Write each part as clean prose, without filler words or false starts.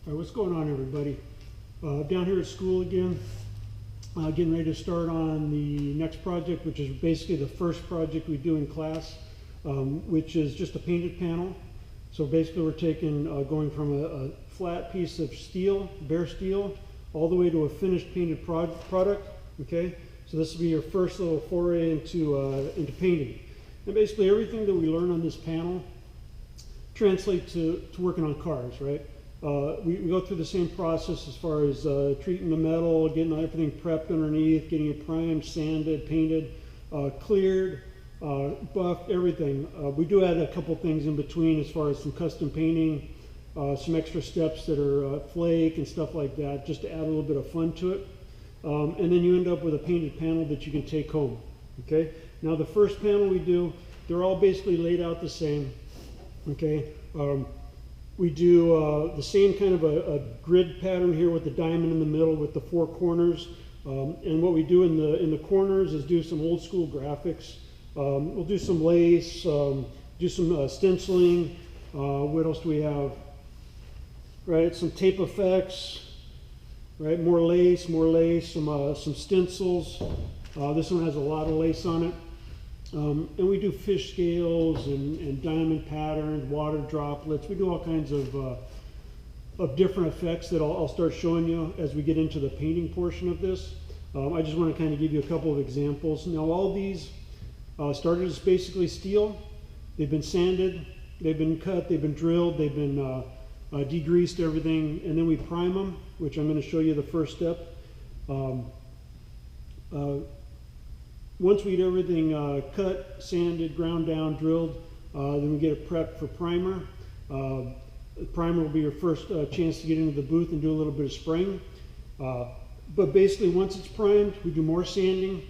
All right, what's going on, everybody? Down here at school again, getting ready to start on the next project, which is basically the first project we do in class, which is just a painted panel. So basically we're taking, going from a flat piece of steel, bare steel, all the way to a finished painted product, okay? So this will be your first little foray into painting. And basically everything that we learn on this panel translates to working on cars, right? We go through the same process as far as treating the metal, getting everything prepped underneath, getting it primed, sanded, painted, cleared, buffed, everything. We do add a couple things in between as far as some custom painting, some extra steps that are flake and stuff like that, just to add a little bit of fun to it. And then you end up with a painted panel that you can take home, okay? Now the first panel we do, they're all basically laid out the same, okay? We do the same kind of a grid pattern here with the diamond in the middle with the four corners. And what we do in the corners is do some old school graphics. We'll do some lace, do some stenciling. What else do we have? Right, some tape effects. Right, more lace, some stencils. This one has a lot of lace on it. And we do fish scales and diamond patterns, water droplets. We do all kinds of different effects that I'll start showing you as we get into the painting portion of this. I just want to kind of give you a couple of examples. Now all these started as basically steel. They've been sanded, they've been cut, they've been drilled, they've been degreased, everything, and then we prime them, which I'm going to show you the first step. Once we get everything cut, sanded, ground down, drilled, then we get it prepped for primer. The primer will be your first chance to get into the booth and do a little bit of spraying. But basically once it's primed, we do more sanding.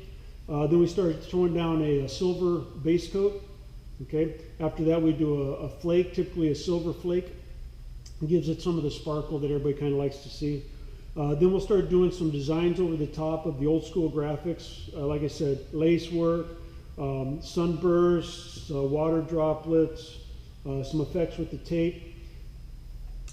Then we start throwing down a silver base coat. Okay. After that we do a flake, typically a silver flake. It gives it some of the sparkle that everybody kind of likes to see. Then we'll start doing some designs over the top of the old school graphics. Like I said, lace work, sunbursts, water droplets, some effects with the tape.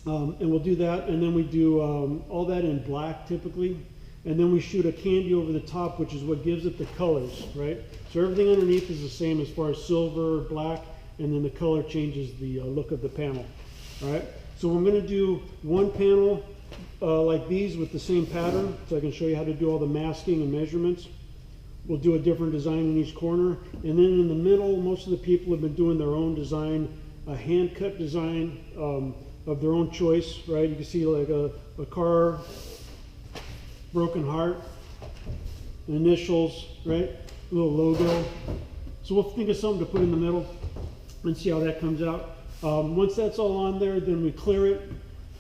And we'll do that, and then we do all that in black typically. And then we shoot a candy over the top, which is what gives it the colors, right? So everything underneath is the same as far as silver, black, and then the color changes the look of the panel, all right? So I'm going to do one panel like these with the same pattern, so I can show you how to do all the masking and measurements. We'll do a different design in each corner, and then in the middle, most of the people have been doing their own design, a hand-cut design of their own choice, right? You can see like a car, broken heart, initials, right? A little logo. So we'll think of something to put in the middle and see how that comes out. Once that's all on there, then we clear it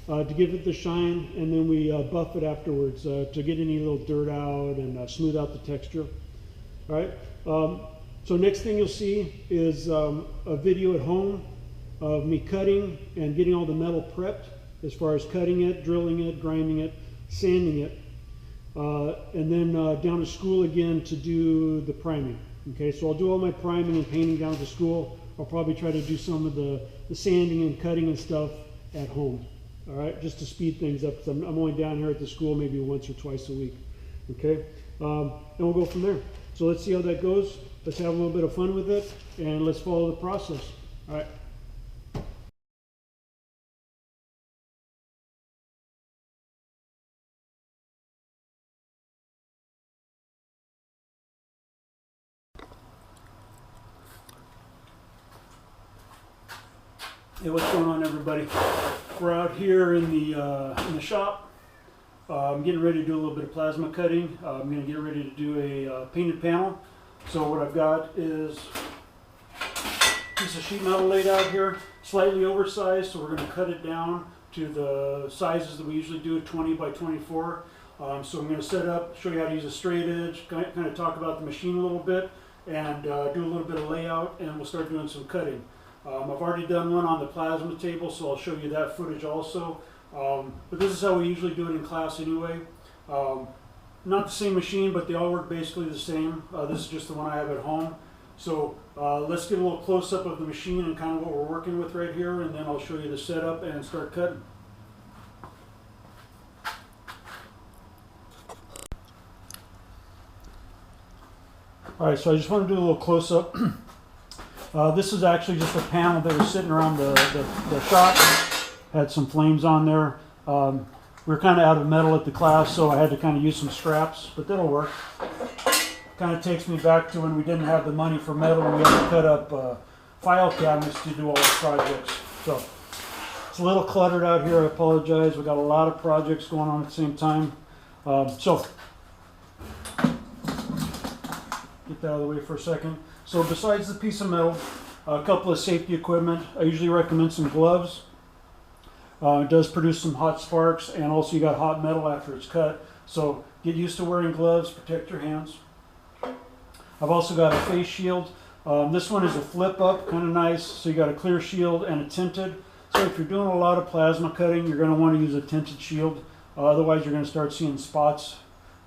to give it the shine, and then we buff it afterwards to get any little dirt out and smooth out the texture. All right. So next thing you'll see is a video at home of me cutting and getting all the metal prepped as far as cutting it, drilling it, grinding it, sanding it, and then down to school again to do the priming. Okay, so I'll do all my priming and painting down to school. I'll probably try to do some of the sanding and cutting and stuff at home. All right, just to speed things up, because I'm only down here at the school maybe once or twice a week. Okay, and we'll go from there. So let's see how that goes. Let's have a little bit of fun with it, and let's follow the process. All right. Hey, what's going on, everybody? We're out here in the shop. I'm getting ready to do a little bit of plasma cutting. I'm going to get ready to do a painted panel. So what I've got is a piece of sheet metal laid out here, slightly oversized, so we're going to cut it down to the sizes that we usually do, 20 by 24. So I'm going to set up, show you how to use a straight edge, kind of talk about the machine a little bit, and do a little bit of layout, and we'll start doing some cutting. I've already done one on the plasma table, so I'll show you that footage also. But this is how we usually do it in class anyway. Not the same machine, but they all work basically the same. This is just the one I have at home. So let's get a little close-up of the machine and kind of what we're working with right here, and then I'll show you the setup and start cutting. All right, so I just want to do a little close-up. This is actually just a panel that was sitting around the shop. Had some flames on there. We were kind of out of metal at the class, so I had to kind of use some scraps, but that'll work. Kind of takes me back to when we didn't have the money for metal and we had to cut up file cabinets to do all the projects. So it's a little cluttered out here. I apologize. We got a lot of projects going on at the same time. So get that out of the way for a second. So besides the piece of metal, a couple of safety equipment. I usually recommend some gloves. It does produce some hot sparks, and also you got hot metal after it's cut. So get used to wearing gloves, protect your hands. I've also got a face shield. This one is a flip up, kind of nice. So you got a clear shield and a tinted. So if you're doing a lot of plasma cutting, you're going to want to use a tinted shield. Otherwise, you're going to start seeing spots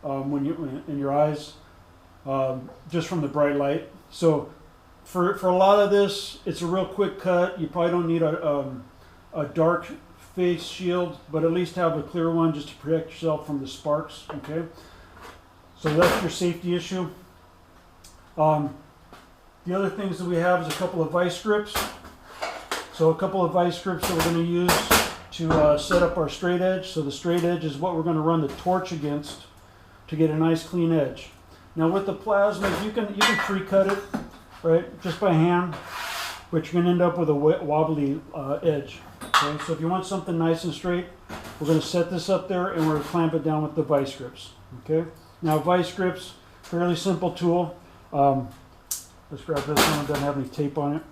in your eyes just from the bright light. So for a lot of this, it's a real quick cut. You probably don't need a dark face shield, but at least have a clear one just to protect yourself from the sparks. Okay, so that's your safety issue. The other things that we have is a couple of vice grips. So a couple of vice grips that we're going to use to set up our straight edge. So the straight edge is what we're going to run the torch against to get a nice clean edge. Now with the plasmas, you can pre-cut it, right, just by hand, but you're going to end up with a wobbly edge. Okay, so if you want something nice and straight, we're going to set this up there and we're going to clamp it down with the vice grips. Okay, now vice grips, fairly simple tool. Let's grab this one. It doesn't have any tape on it.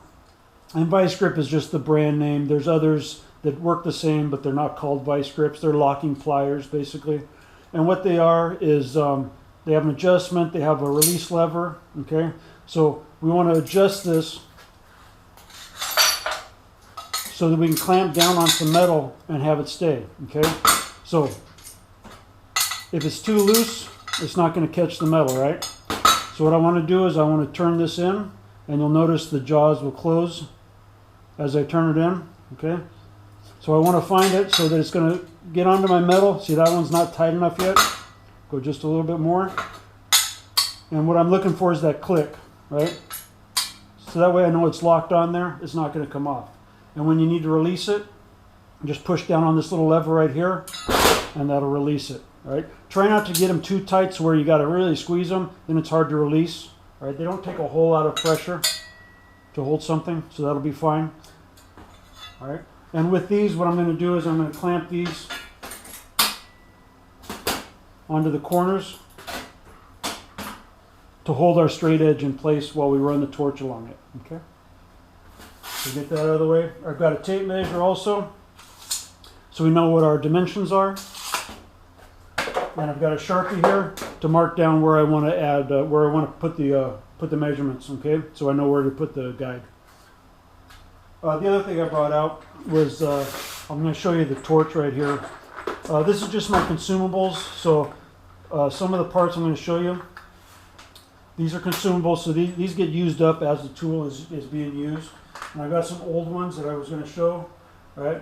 And vice grip is just the brand name. There's others that work the same, but they're not called vice grips. They're locking pliers, basically. And what they are is they have an adjustment. They have a release lever. Okay, so we want to adjust this so that we can clamp down on some metal and have it stay. Okay, so if it's too loose, it's not going to catch the metal, right? So what I want to do is I want to turn this in, and you'll notice the jaws will close as I turn it in. Okay, so I want to find it so that it's going to get onto my metal. See, that one's not tight enough yet. Go just a little bit more. And what I'm looking for is that click, right? So that way I know it's locked on there. It's not going to come off. And when you need to release it, just push down on this little lever right here, and that'll release it. Right? Try not to get them too tight so where you got to really squeeze them, then it's hard to release. Right? They don't take a whole lot of pressure to hold something, so that'll be fine. All right. And with these, what I'm going to do is I'm going to clamp these onto the corners to hold our straight edge in place while we run the torch along it. Okay. So get that out of the way. I've got a tape measure also, so we know what our dimensions are. And I've got a Sharpie here to mark down where I want to add, where I want to put the measurements. Okay, so I know where to put the guide. The other thing I brought out was I'm going to show you the torch right here. This is just my consumables. So some of the parts I'm going to show you. These are consumables, so these get used up as the tool is being used. And I got some old ones that I was going to show. All right.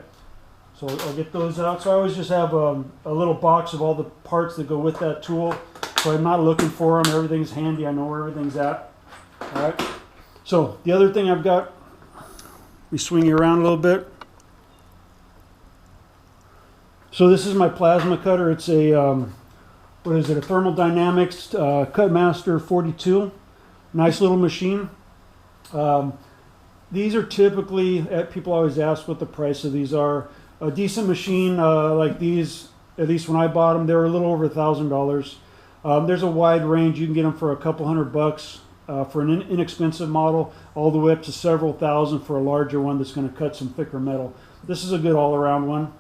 So I'll get those out. So I always just have a little box of all the parts that go with that tool. So I'm not looking for them. Everything's handy. I know where everything's at. All right. So the other thing I've got, we swing you around a little bit. So this is my plasma cutter. It's a, what is it? A Thermal Dynamics Cutmaster 42. Nice little machine. These are typically, people always ask what the price of these are. A decent machine like these, at least when I bought them, they were a little over $1,000. There's a wide range. You can get them for a couple $100 for an inexpensive model, all the way up to several thousand for a larger one that's going to cut some thicker metal. This is a good all-around one.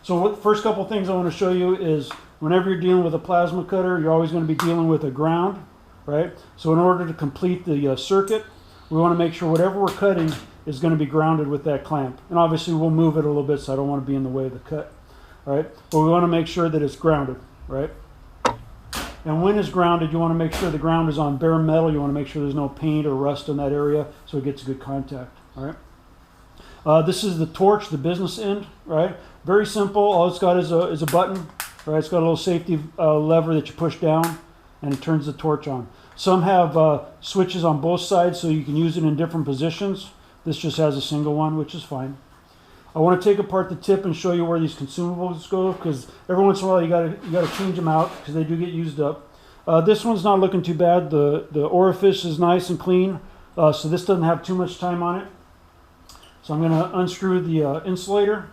So first couple things I want to show you is whenever you're dealing with a plasma cutter, you're always going to be dealing with a ground, right? So in order to complete the circuit, we want to make sure whatever we're cutting is going to be grounded with that clamp. And obviously we'll move it a little bit, so I don't want to be in the way of the cut. All right? But we want to make sure that it's grounded, right? And when it's grounded, you want to make sure the ground is on bare metal. You want to make sure there's no paint or rust in that area so it gets good contact. All right? This is the torch, the business end, right? Very simple. All it's got is a button, right? It's got a little safety lever that you push down, and it turns the torch on. Some have switches on both sides so you can use it in different positions. This just has a single one, which is fine. I want to take apart the tip and show you where these consumables go, because every once in a while you gotta change them out because they do get used up. This one's not looking too bad. The orifice is nice and clean, so this doesn't have too much time on it. So I'm going to unscrew the insulator.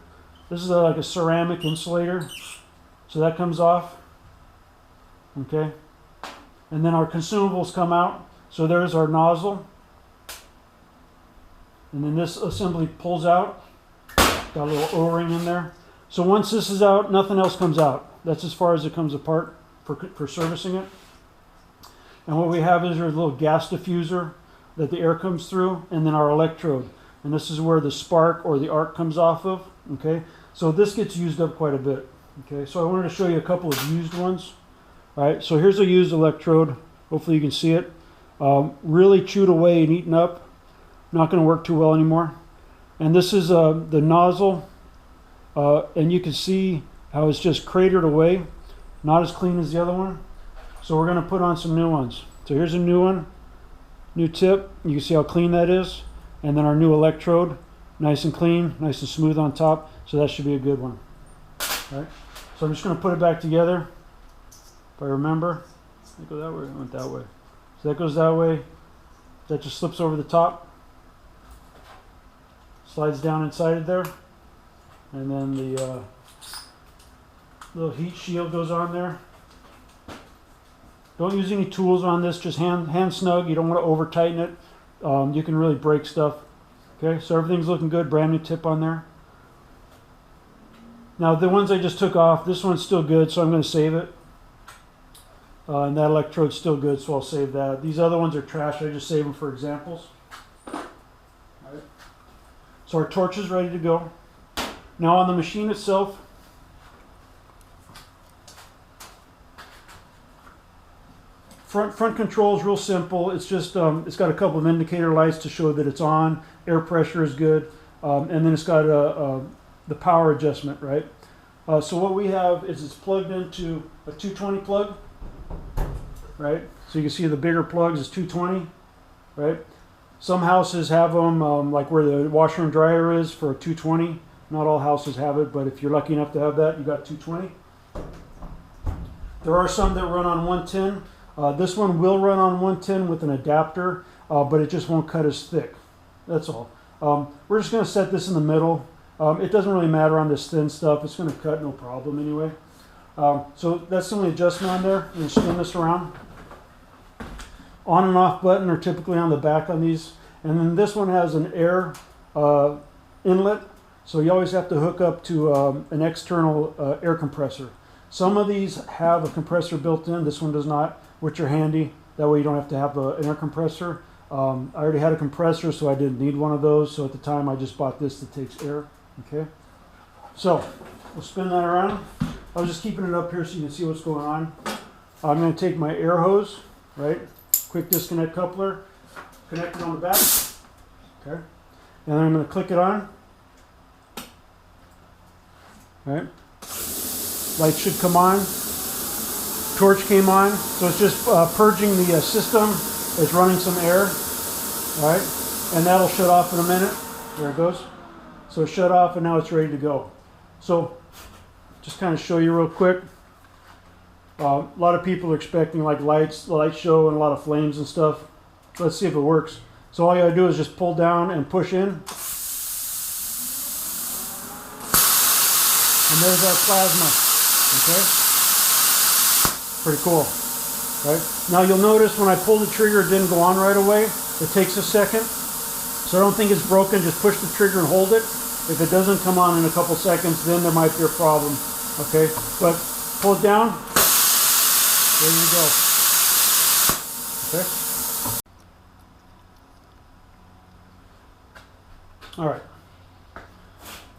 This is like a ceramic insulator, so that comes off. Okay, and then our consumables come out. So there's our nozzle, and then this assembly pulls out. Got a little O-ring in there. So once this is out, nothing else comes out. That's as far as it comes apart for servicing it. And what we have is our little gas diffuser that the air comes through, and then our electrode. And this is where the spark or the arc comes off of. Okay, so this gets used up quite a bit. Okay, so I wanted to show you a couple of used ones. All right, so here's a used electrode. Hopefully you can see it. Really chewed away and eaten up. Not going to work too well anymore. And this is the nozzle, and you can see how it's just cratered away. Not as clean as the other one. So we're going to put on some new ones. So here's a new one, new tip. You can see how clean that is. And then our new electrode, nice and clean, nice and smooth on top. So that should be a good one. All right. So I'm just going to put it back together. If I remember, I go that way. I went that way. So that goes that way. That just slips over the top. Slides down inside there, and then the little heat shield goes on there. Don't use any tools on this, just hand snug. You don't want to over tighten it. You can really break stuff. Okay, so everything's looking good. Brand new tip on there. Now the ones I just took off, this one's still good, so I'm going to save it. And that electrode's still good, so I'll save that. These other ones are trash. I just save them for examples. So our torch is ready to go. Now on the machine itself, front control is real simple. It's just it's got a couple of indicator lights to show that it's on. Air pressure is good, and then it's got the power adjustment, right? So what we have is it's plugged into a 220 plug, right? So you can see the bigger plugs is 220, right? Some houses have them, like where the washer and dryer is, for a 220. Not all houses have it, but if you're lucky enough to have that, you got 220. There are some that run on 110. This one will run on 110 with an adapter, but it just won't cut as thick. That's all. We're just going to set this in the middle. It doesn't really matter on this thin stuff. It's going to cut no problem anyway. So that's the only adjustment on there. I'm going to spin this around. On and off button are typically on the back on these. And then this one has an air inlet. So you always have to hook up to an external air compressor. Some of these have a compressor built in. This one does not, which are handy. That way you don't have to have an air compressor. I already had a compressor, so I didn't need one of those. So at the time, I just bought this that takes air. Okay. So we'll spin that around. I was just keeping it up here so you can see what's going on. I'm going to take my air hose, right? Quick disconnect coupler, connect it on the back, okay, and then I'm going to click it on. All right, light should come on. Torch came on, so it's just purging the system. It's running some air, all right, and that'll shut off in a minute. There it goes. So it shut off, and now it's ready to go. So just kind of show you real quick. A lot of people are expecting like light show and a lot of flames and stuff. Let's see if it works. So all you gotta do is just pull down and push in. And there's our plasma, okay? Pretty cool, right? Now you'll notice when I pull the trigger, it didn't go on right away. It takes a second. So I don't think it's broken, just push the trigger and hold it. If it doesn't come on in a couple seconds, then there might be a problem, okay? But pull it down. There you go. Okay. All right.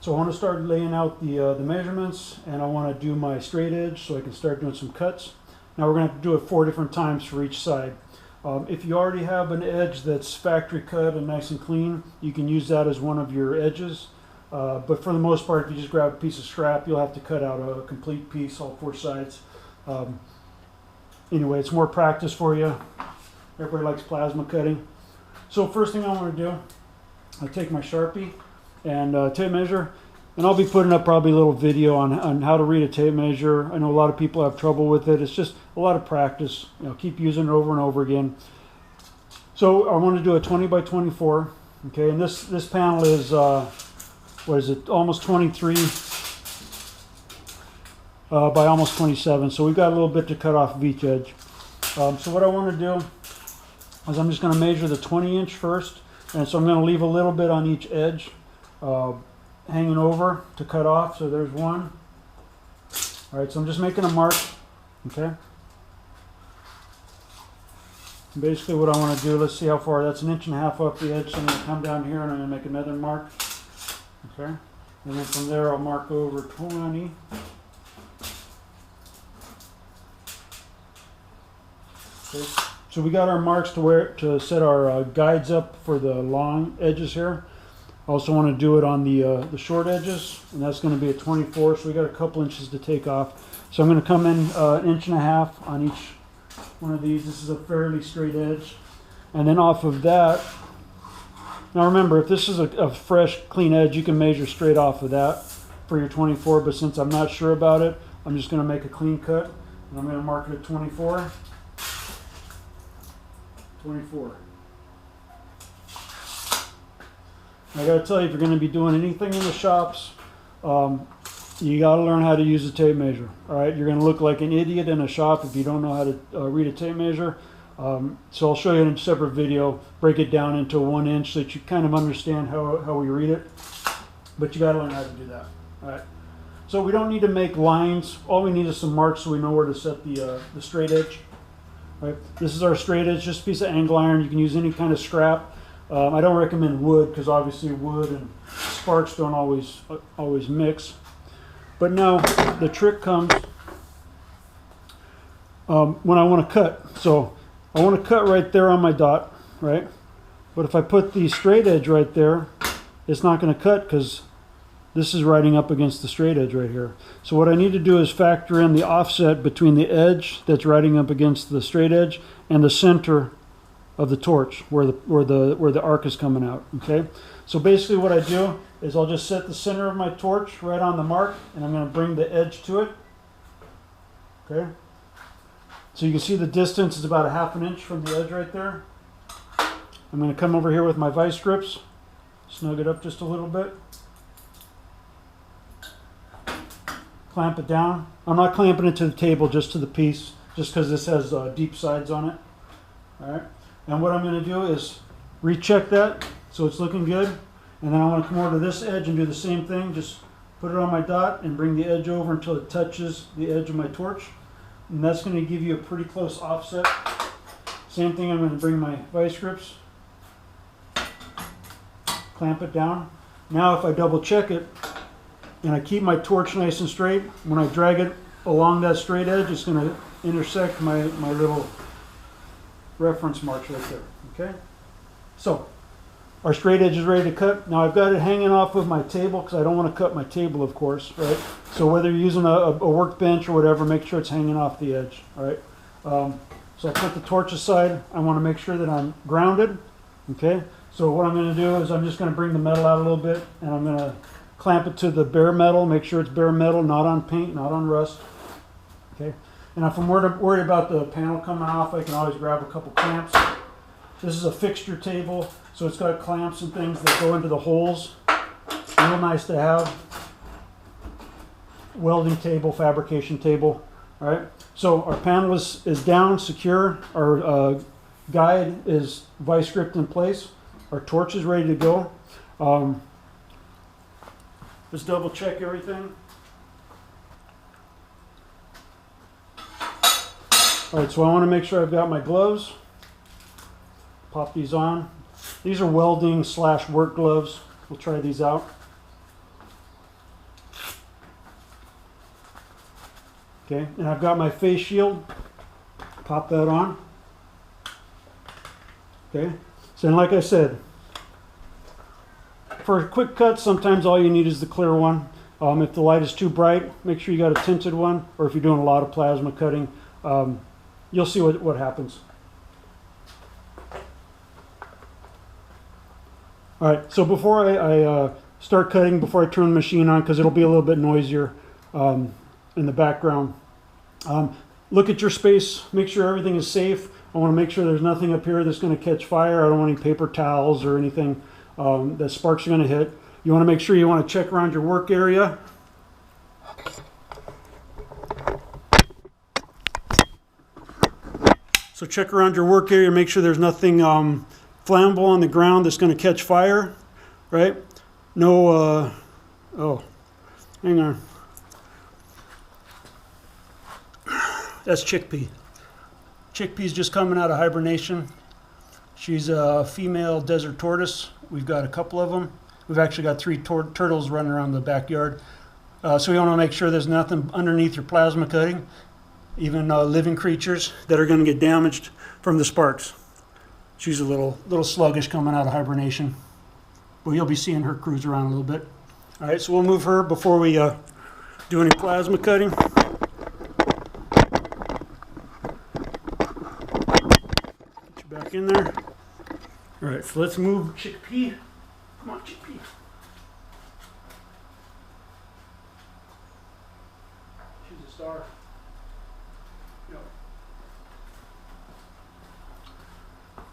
So I want to start laying out the measurements, and I want to do my straight edge so I can start doing some cuts. Now we're going to have to do it 4 different times for each side. If you already have an edge that's factory cut and nice and clean, you can use that as one of your edges. But for the most part, if you just grab a piece of scrap, you'll have to cut out a complete piece, all 4 sides. anyway, it's more practice for you. Everybody likes plasma cutting. So first thing I want to do, I take my Sharpie and tape measure, and I'll be putting up probably a little video on how to read a tape measure. I know a lot of people have trouble with it. It's just a lot of practice. Keep using it over and over again. So I want to do a 20 by 24. Okay, and this panel is what is it? Almost 23 by almost 27. So we've got a little bit to cut off of each edge. So what I want to do is I'm just going to measure the 20-inch first, and so I'm going to leave a little bit on each edge hanging over to cut off. So there's one. All right, so I'm just making a mark. Okay. Basically what I want to do, let's see how far, that's 1.5 inches up the edge, so I'm going to come down here and I'm going to make another mark. Okay, and then from there I'll mark over 20. Okay. So we got our marks to set our guides up for the long edges here. I also want to do it on the short edges, and that's going to be a 24, so we got a couple inches to take off. So I'm going to come in 1.5 inches on each one of these. This is a fairly straight edge, and then off of that, now remember, if this is a fresh clean edge, you can measure straight off of that for your 24, but since I'm not sure about it, I'm just going to make a clean cut, and I'm going to mark it at 24. 24. I got to tell you, if you're going to be doing anything in the shops, you got to learn how to use a tape measure. All right, you're going to look like an idiot in a shop if you don't know how to read a tape measure. So I'll show you in a separate video, break it down into 1 inch so that you kind of understand how we read it. But you got to learn how to do that. All right. So we don't need to make lines. All we need is some marks so we know where to set the straight edge. All right. This is our straight edge, just a piece of angle iron. You can use any kind of scrap. I don't recommend wood because obviously wood and sparks don't always mix. But now the trick comes when I want to cut. So I want to cut right there on my dot, right? But if I put the straight edge right there, it's not going to cut because this is riding up against the straight edge right here. So what I need to do is factor in the offset between the edge that's riding up against the straight edge and the center of the torch where the arc is coming out. Okay, so basically what I do is I'll just set the center of my torch right on the mark, and I'm going to bring the edge to it. Okay, so you can see the distance is about 1/2 inch from the edge right there. I'm going to come over here with my vice grips, snug it up just a little bit, clamp it down. I'm not clamping it to the table, just to the piece, just because this has deep sides on it. All right. And what I'm going to do is recheck that so it's looking good, and then I want to come over to this edge and do the same thing. Just put it on my dot and bring the edge over until it touches the edge of my torch, and that's going to give you a pretty close offset. Same thing, I'm going to bring my vice grips, clamp it down. Now if I double check it and I keep my torch nice and straight, when I drag it along that straight edge, it's going to intersect my little reference marks right there. Okay, so our straight edge is ready to cut. Now I've got it hanging off of my table because I don't want to cut my table, of course, right? So whether you're using a workbench or whatever, make sure it's hanging off the edge. All right, so I'll put the torch aside. I want to make sure that I'm grounded. Okay, so what I'm going to do is I'm just going to bring the metal out a little bit, and I'm going to clamp it to the bare metal. Make sure it's bare metal, not on paint, not on rust. Okay. And if I'm worried about the panel coming off, I can always grab a couple clamps. This is a fixture table, so it's got clamps and things that go into the holes. Real nice to have. Welding table, fabrication table. All right. So our panel is down, secure. Our guide is vice gripped in place. Our torch is ready to go. Just double check everything. All right, so I want to make sure I've got my gloves. Pop these on. These are welding / work gloves. We'll try these out. Okay, and I've got my face shield. Pop that on. Okay, so like I said, for a quick cut, sometimes all you need is the clear one. If the light is too bright, make sure you got a tinted one, or if you're doing a lot of plasma cutting, you'll see what happens. All right, so before I start cutting, before I turn the machine on, because it'll be a little bit noisier in the background, look at your space, make sure everything is safe. I want to make sure there's nothing up here that's going to catch fire. I don't want any paper towels or anything that sparks are going to hit. You want to make sure you want to check around your work area. So check around your work area, make sure there's nothing flammable on the ground that's going to catch fire, right? No, oh, hang on. That's Chickpea. Chickpea's just coming out of hibernation. She's a female desert tortoise. We've got a couple of them. We've actually got 3 turtles running around the backyard. So we want to make sure there's nothing underneath your plasma cutting, even living creatures that are going to get damaged from the sparks. She's a little sluggish coming out of hibernation, but you'll be seeing her cruise around a little bit. All right, so we'll move her before we do any plasma cutting. Get you back in there. All right, so let's move Chickpea. Come on, Chickpea. She's a star. Yep.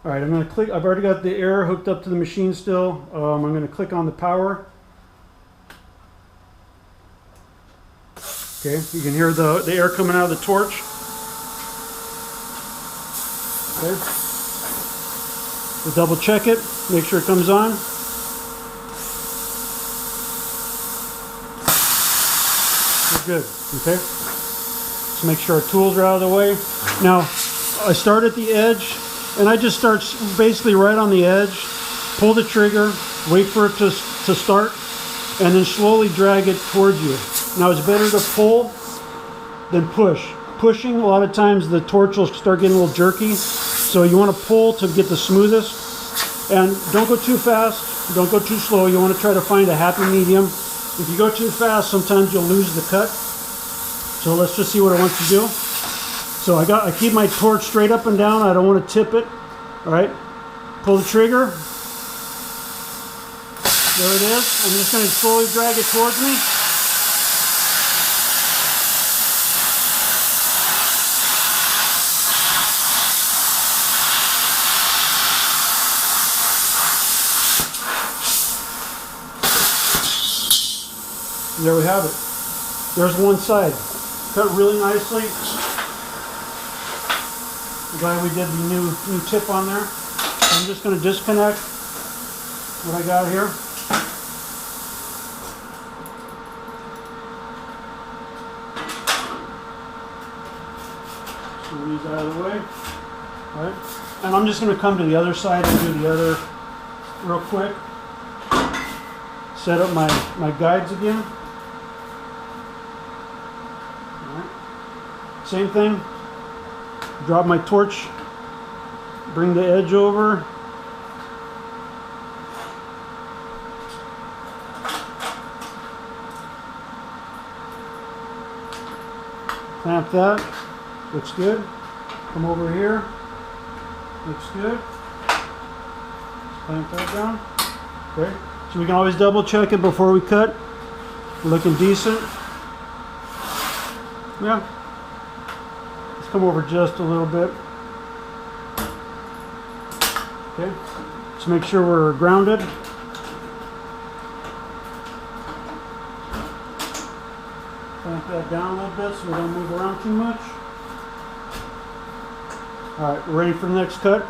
All right, I'm going to click. I've already got the air hooked up to the machine still. I'm going to click on the power. Okay, you can hear the air coming out of the torch. Okay. We'll double check it, make sure it comes on. We're good, okay? Let's make sure our tools are out of the way. Now, I start at the edge, and I just start basically right on the edge, pull the trigger, wait for it to start, and then slowly drag it towards you. Now, it's better to pull than push. Pushing, a lot of times the torch will start getting a little jerky, so you want to pull to get the smoothest. And don't go too fast, don't go too slow. You want to try to find a happy medium. If you go too fast, sometimes you'll lose the cut. So let's just see what it wants to do. So I keep my torch straight up and down. I don't want to tip it. All right, pull the trigger. There it is. I'm just going to slowly drag it towards me. There we have it. There's one side. Cut really nicely. I'm glad we did the new tip on there. I'm just going to disconnect what I got here. So these out of the way. All right. And I'm just going to come to the other side and do the other real quick. Set up my guides again. Same thing, drop my torch, bring the edge over, clamp that, looks good, come over here, looks good, clamp that down, okay, so we can always double check it before we cut, looking decent, yeah. Come over just a little bit. Okay, let's make sure we're grounded. Clamp that down a little bit so we don't move around too much. All right, we're ready for the next cut.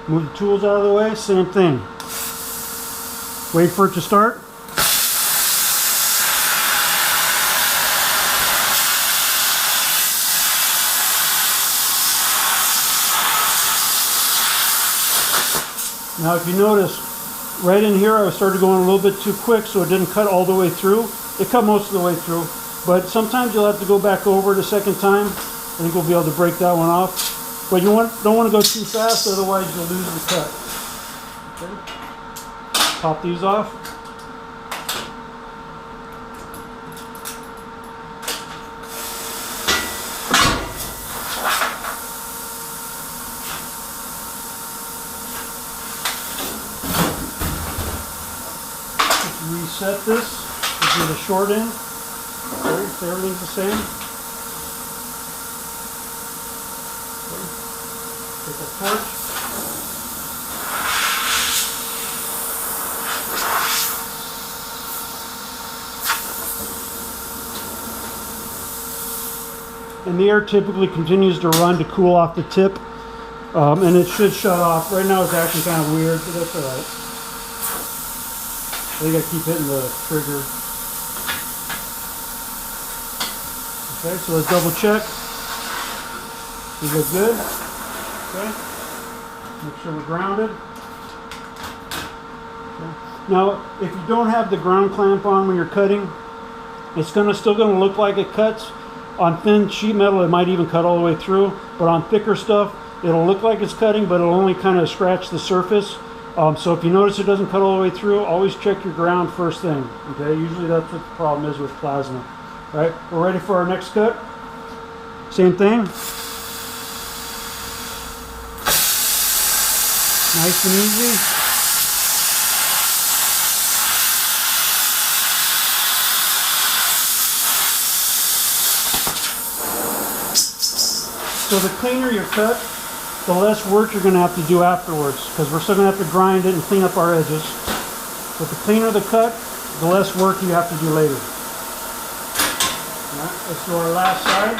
Move the tools out of the way, same thing. Wait for it to start. Now if you notice, right in here I started going a little bit too quick so it didn't cut all the way through. It cut most of the way through, but sometimes you'll have to go back over it a second time. I think we'll be able to break that one off. But you don't want to go too fast, otherwise you'll lose the cut. Okay. Pop these off. reset this. This is the short end. Okay, so everything's the same. Okay. Take a torch. And the air typically continues to run to cool off the tip, and it should shut off. Right now it's acting kind of weird, but that's alright. So you gotta keep hitting the trigger. Okay, so let's double check. We look good. Okay. Make sure we're grounded. Okay. Now, if you don't have the ground clamp on when you're cutting, it's still gonna look like it cuts. On thin sheet metal, it might even cut all the way through, but on thicker stuff, it'll look like it's cutting, but it'll only kind of scratch the surface. So if you notice it doesn't cut all the way through, always check your ground first thing. Okay, usually that's what the problem is with plasma. All right, we're ready for our next cut. Same thing. Nice and easy. So the cleaner your cut, the less work you're going to have to do afterwards, because we're still going to have to grind it and clean up our edges. But the cleaner the cut, the less work you have to do later. All right, let's do our last side.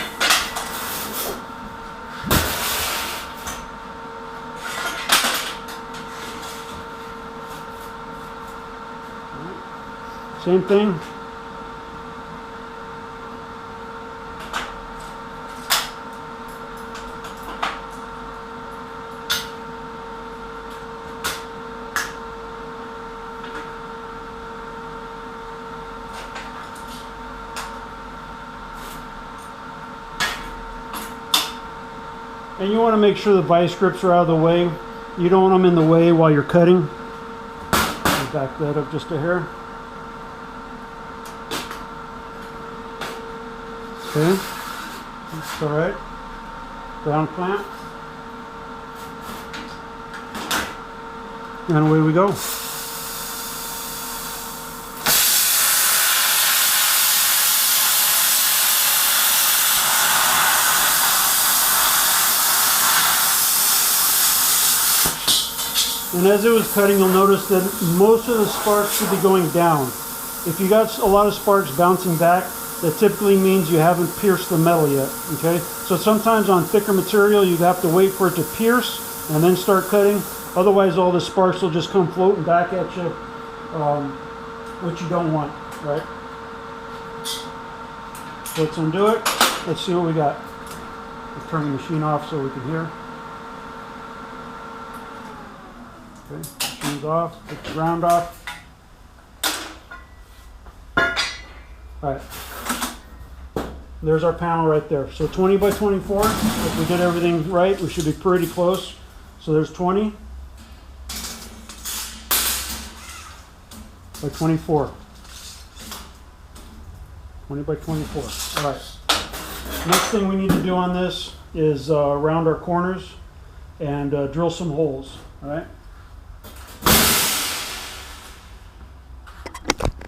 All right. Same thing. And you want to make sure the vice grips are out of the way. You don't want them in the way while you're cutting. Back that up just a hair. Okay, that's all right. Ground clamp. And away we go. And as it was cutting, you'll notice that most of the sparks should be going down. If you got a lot of sparks bouncing back, that typically means you haven't pierced the metal yet, okay? So sometimes on thicker material, you have to wait for it to pierce and then start cutting. Otherwise, all the sparks will just come floating back at you, which you don't want, right? So let's undo it. Let's see what we got. Let's turn the machine off so we can hear. Okay, machine's off, take the ground off. Alright, there's our panel right there. So 20 by 24, if we did everything right, we should be pretty close. So there's 20 by 24. 20 by 24. Alright, next thing we need to do on this is round our corners and drill some holes. Alright.